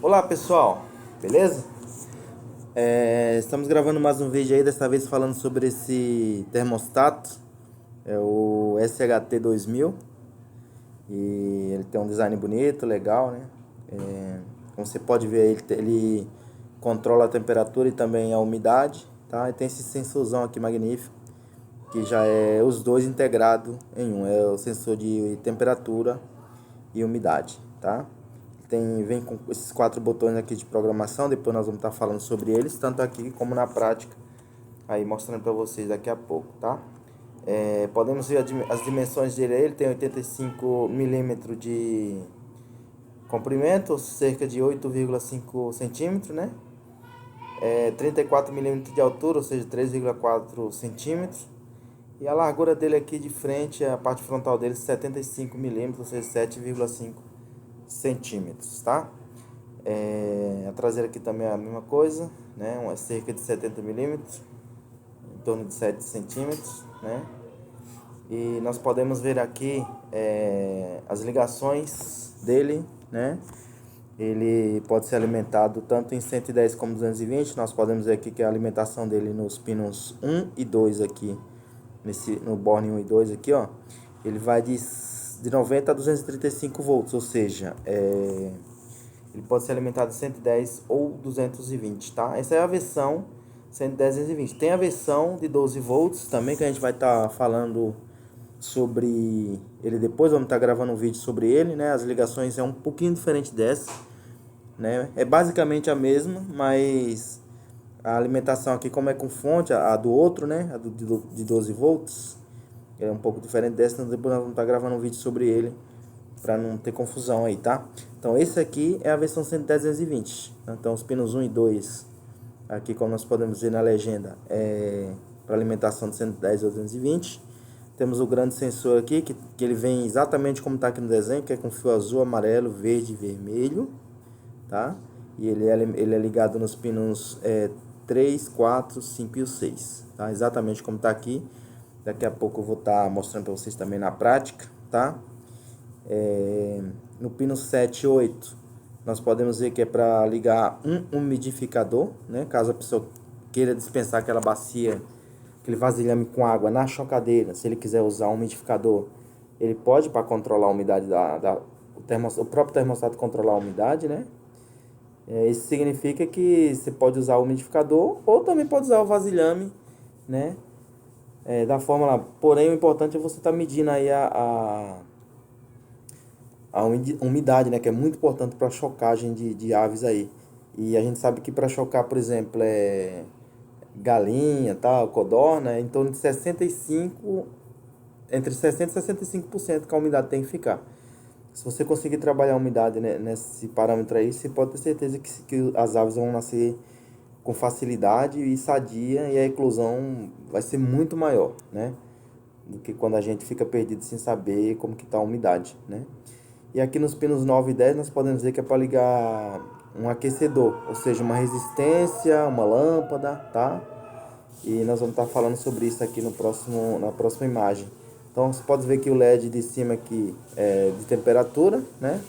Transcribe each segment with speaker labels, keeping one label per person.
Speaker 1: Olá pessoal, beleza? Estamos gravando mais um vídeo aí, dessa vez falando sobre esse termostato, é o SHT 2000, e ele tem um design bonito, legal, né? Como você pode ver, ele controla a temperatura e também a umidade, tá? E tem esse sensorzão aqui magnífico, que já é os dois integrados em um, é o sensor de temperatura e umidade, tá? Vem com esses 4 botões aqui de programação, depois nós vamos estar falando sobre eles, tanto aqui como na prática, aí mostrando para vocês daqui a pouco, tá? Podemos ver as dimensões dele aí. Ele tem 85 milímetros de comprimento, cerca de 8,5 centímetros, né? 34 milímetros de altura, ou seja, 3,4 centímetros. E a largura dele aqui de frente, a parte frontal dele, 75 milímetros, ou seja, 7,5 centímetros, tá? A traseira aqui também é a mesma coisa, né? Cerca de 70 milímetros, em torno de 7 centímetros, né? E nós podemos ver aqui as ligações dele, né? Ele pode ser alimentado tanto em 110 como 220. Nós podemos ver aqui que a alimentação dele nos pinos 1 e 2 aqui, no borne 1 e 2 aqui, ó, ele vai de 90 a 235 volts, ou seja, ele pode ser alimentado em 110 ou 220, tá? Essa é a versão 110 e 220. Tem a versão de 12 volts também, que a gente vai estar falando sobre ele depois. Vamos estar gravando um vídeo sobre ele, né? As ligações é um pouquinho diferente dessa, né? É basicamente a mesma, mas a alimentação aqui, como é com fonte, a do outro, né? A de 12 volts, é um pouco diferente dessa. Então depois nós vamos estar gravando um vídeo sobre ele, para não ter confusão aí, tá? Então esse aqui é a versão 110 220. Então os pinos 1 e 2, aqui como nós podemos ver na legenda, é para alimentação de 110 ou 220. Temos o grande sensor aqui, que ele vem exatamente como está aqui no desenho, que é com fio azul, amarelo, verde e vermelho, tá? E ele é ligado nos pinos 3, 4, 5 e o 6, tá? Exatamente como está aqui. Daqui a pouco eu vou estar mostrando para vocês também na prática, tá? No pino 7 e 8, nós podemos ver que é para ligar um umidificador, né? Caso a pessoa queira dispensar aquela bacia, aquele vasilhame com água na chocadeira, se ele quiser usar um umidificador, ele pode, para controlar a umidade o próprio termostato controlar a umidade, né? Isso significa que você pode usar o umidificador ou também pode usar o vasilhame, né? Da forma lá. Porém, o importante é você estar medindo aí a umidade, né, que é muito importante para chocagem de aves aí. E a gente sabe que para chocar, por exemplo, galinha, tal, codorna, em torno de 65, entre 60 e 65% que a umidade tem que ficar. Se você conseguir trabalhar a umidade, né, nesse parâmetro aí, você pode ter certeza que as aves vão nascer com facilidade e sadia, e a eclosão vai ser muito maior, né, do que quando a gente fica perdido sem saber como que está a umidade, né. E aqui nos pinos 9 e 10 nós podemos ver que é para ligar um aquecedor, ou seja, uma resistência, uma lâmpada, tá? E nós vamos estar falando sobre isso aqui na próxima imagem. Então você pode ver que o LED de cima aqui é de temperatura, né?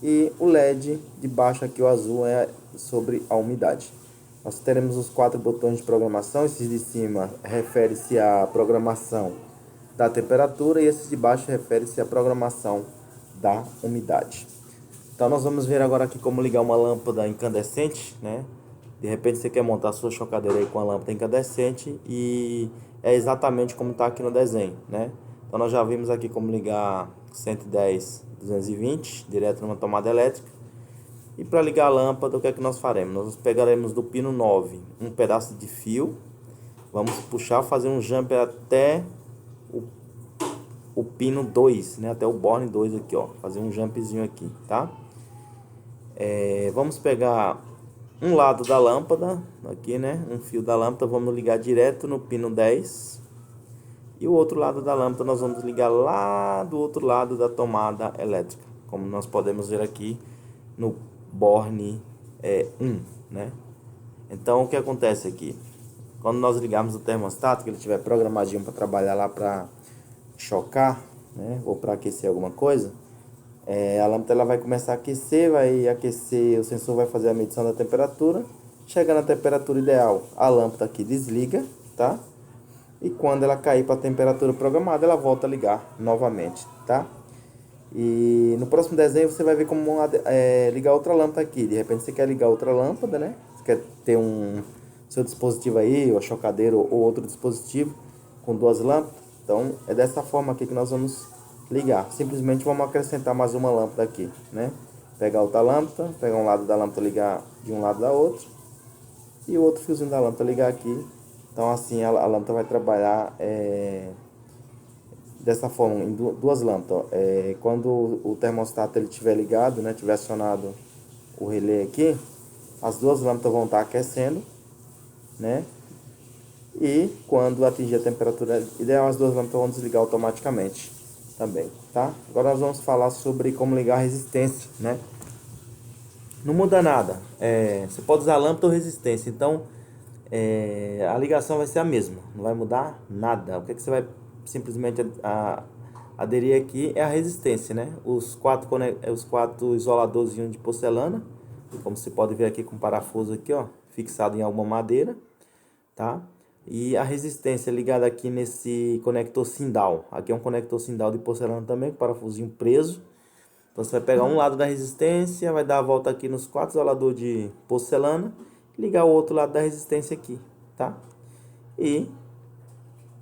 Speaker 1: E o LED de baixo aqui, o azul, é sobre a umidade. Nós teremos os 4 botões de programação. Esses de cima refere-se à programação da temperatura e esses de baixo refere-se à programação da umidade. Então nós vamos ver agora aqui como ligar uma lâmpada incandescente, né? De repente você quer montar a sua chocadeira aí com a lâmpada incandescente e é exatamente como está aqui no desenho, né? Então nós já vimos aqui como ligar 110 220 direto numa tomada elétrica. E para ligar a lâmpada, o que é que nós faremos? Nós pegaremos do pino 9 um pedaço de fio, vamos puxar, fazer um jumper até o pino 2, né? Até o borne 2 aqui, ó. Fazer um jumpzinho aqui, tá? Vamos pegar um lado da lâmpada, aqui, né? Um fio da lâmpada, vamos ligar direto no pino 10. E o outro lado da lâmpada nós vamos ligar lá do outro lado da tomada elétrica, como nós podemos ver aqui no borne 1, né? Então, o que acontece aqui? Quando nós ligarmos o termostato, que ele estiver programadinho para trabalhar lá para chocar, né, ou para aquecer alguma coisa, A lâmpada ela vai começar a aquecer, o sensor vai fazer a medição da temperatura. Chega na temperatura ideal, a lâmpada aqui desliga, tá? E quando ela cair para a temperatura programada, ela volta a ligar novamente, tá? E no próximo desenho você vai ver como ligar outra lâmpada aqui. De repente você quer ligar outra lâmpada, né? Você quer ter seu dispositivo aí, ou chocadeiro ou outro dispositivo com duas lâmpadas. Então é dessa forma aqui que nós vamos ligar. Simplesmente vamos acrescentar mais uma lâmpada aqui, né? Pegar outra lâmpada, pegar um lado da lâmpada, ligar de um lado da outra, e o outro fiozinho da lâmpada ligar aqui. Então assim a lâmpada vai trabalhar dessa forma, em duas lâmpadas. Quando o termostato ele estiver ligado, né, tiver acionado o relé aqui, as duas lâmpadas vão estar aquecendo, né? E quando atingir a temperatura ideal, as duas lâmpadas vão desligar automaticamente também, tá? Agora nós vamos falar sobre como ligar a resistência, né? Não muda nada. Você pode usar lâmpada ou resistência, então a ligação vai ser a mesma, não vai mudar nada. O que você vai simplesmente aderir aqui é a resistência, né? Os quatro isoladorzinhos de porcelana, como você pode ver aqui com parafuso aqui, ó, fixado em alguma madeira, tá? E a resistência ligada aqui nesse conector Sindal. Aqui é um conector Sindal de porcelana também, com parafusinho preso. Então você vai pegar um lado da resistência, vai dar a volta aqui nos quatro isoladores de porcelana, ligar o outro lado da resistência aqui, tá? E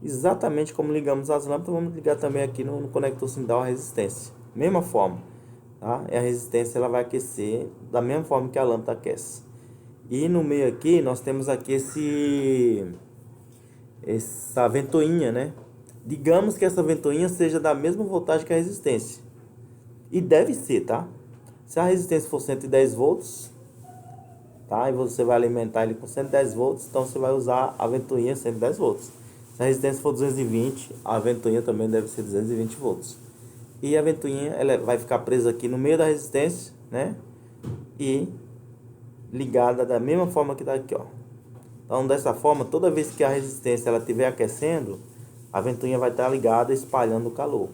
Speaker 1: exatamente como ligamos as lâmpadas, vamos ligar também aqui no conector Sindal a resistência. Mesma forma, tá? E a resistência ela vai aquecer da mesma forma que a lâmpada aquece. E no meio aqui nós temos aqui essa ventoinha, né? Digamos que essa ventoinha seja da mesma voltagem que a resistência. E deve ser, tá? Se a resistência for 110 volts, tá? E você vai alimentar ele com 110 volts, então você vai usar a ventoinha 110 volts. Se a resistência for 220, a ventoinha também deve ser 220 volts. E a ventoinha ela vai ficar presa aqui no meio da resistência, né? E ligada da mesma forma que está aqui, ó. Então dessa forma, toda vez que a resistência ela estiver aquecendo, a ventoinha vai estar ligada espalhando o calor.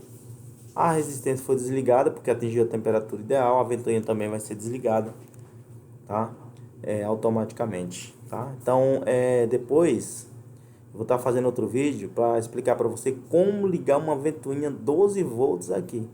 Speaker 1: A resistência foi desligada porque atingiu a temperatura ideal, a ventoinha também vai ser desligada, tá? Automaticamente, tá? Então depois eu vou estar fazendo outro vídeo para explicar para você como ligar uma ventoinha 12 volts aqui.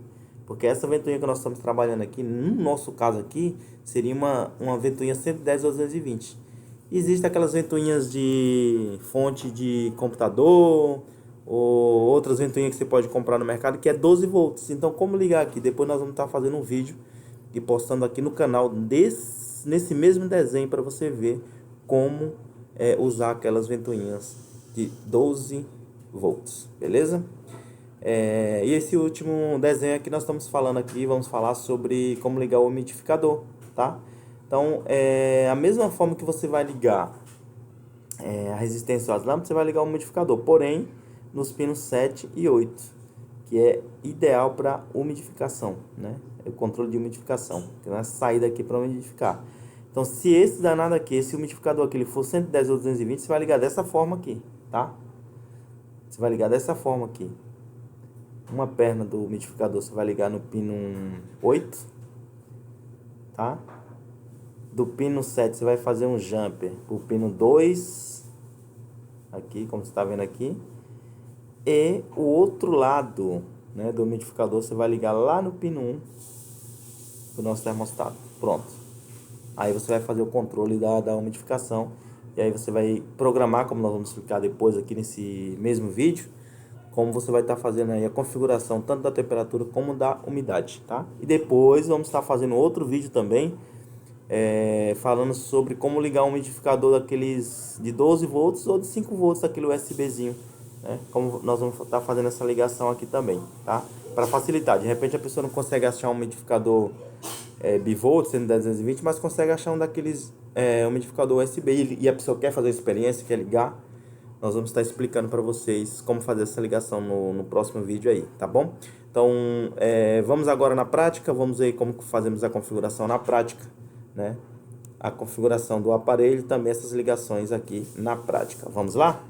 Speaker 1: Porque essa ventoinha que nós estamos trabalhando aqui, no nosso caso aqui, seria uma ventoinha 110 ou 220. Existem aquelas ventoinhas de fonte de computador, ou outras ventoinhas que você pode comprar no mercado, que é 12 volts. Então, como ligar aqui? Depois nós vamos estar fazendo um vídeo e postando aqui no canal nesse mesmo desenho para você ver como usar aquelas ventoinhas de 12 volts, beleza? E esse último desenho aqui nós estamos falando aqui, vamos falar sobre como ligar o umidificador, tá? Então, a mesma forma que você vai ligar a resistência às lâmpadas, você vai ligar o umidificador, porém nos pinos 7 e 8, que é ideal para umidificação, né? É o controle de umidificação, que é a saída aqui para umidificar. Então, se esse danado aqui, esse umidificador aqui, ele for 110 ou 220, você vai ligar dessa forma aqui, tá? Você vai ligar dessa forma aqui. Uma perna do umidificador você vai ligar no pino 8, tá? Do pino 7 você vai fazer um jumper pro pino 2, aqui, como você está vendo aqui. E o outro lado, né, do umidificador você vai ligar lá no pino 1 do nosso termostato. Pronto. Aí você vai fazer o controle da umidificação. E aí você vai programar, como nós vamos explicar depois aqui nesse mesmo vídeo, como você vai estar fazendo aí a configuração tanto da temperatura como da umidade, tá? E depois vamos estar fazendo outro vídeo também, falando sobre como ligar um umidificador daqueles de 12 volts ou de 5 volts, daquele USBzinho, né? Como nós vamos estar fazendo essa ligação aqui também, tá? Para facilitar, de repente a pessoa não consegue achar um umidificador bivolt, 110, 220, mas consegue achar um daqueles umidificador USB e a pessoa quer fazer a experiência, quer ligar. Nós vamos estar explicando para vocês como fazer essa ligação no próximo vídeo aí, tá bom? Então, vamos agora na prática, vamos ver como fazemos a configuração na prática, né? A configuração do aparelho, também essas ligações aqui na prática. Vamos lá?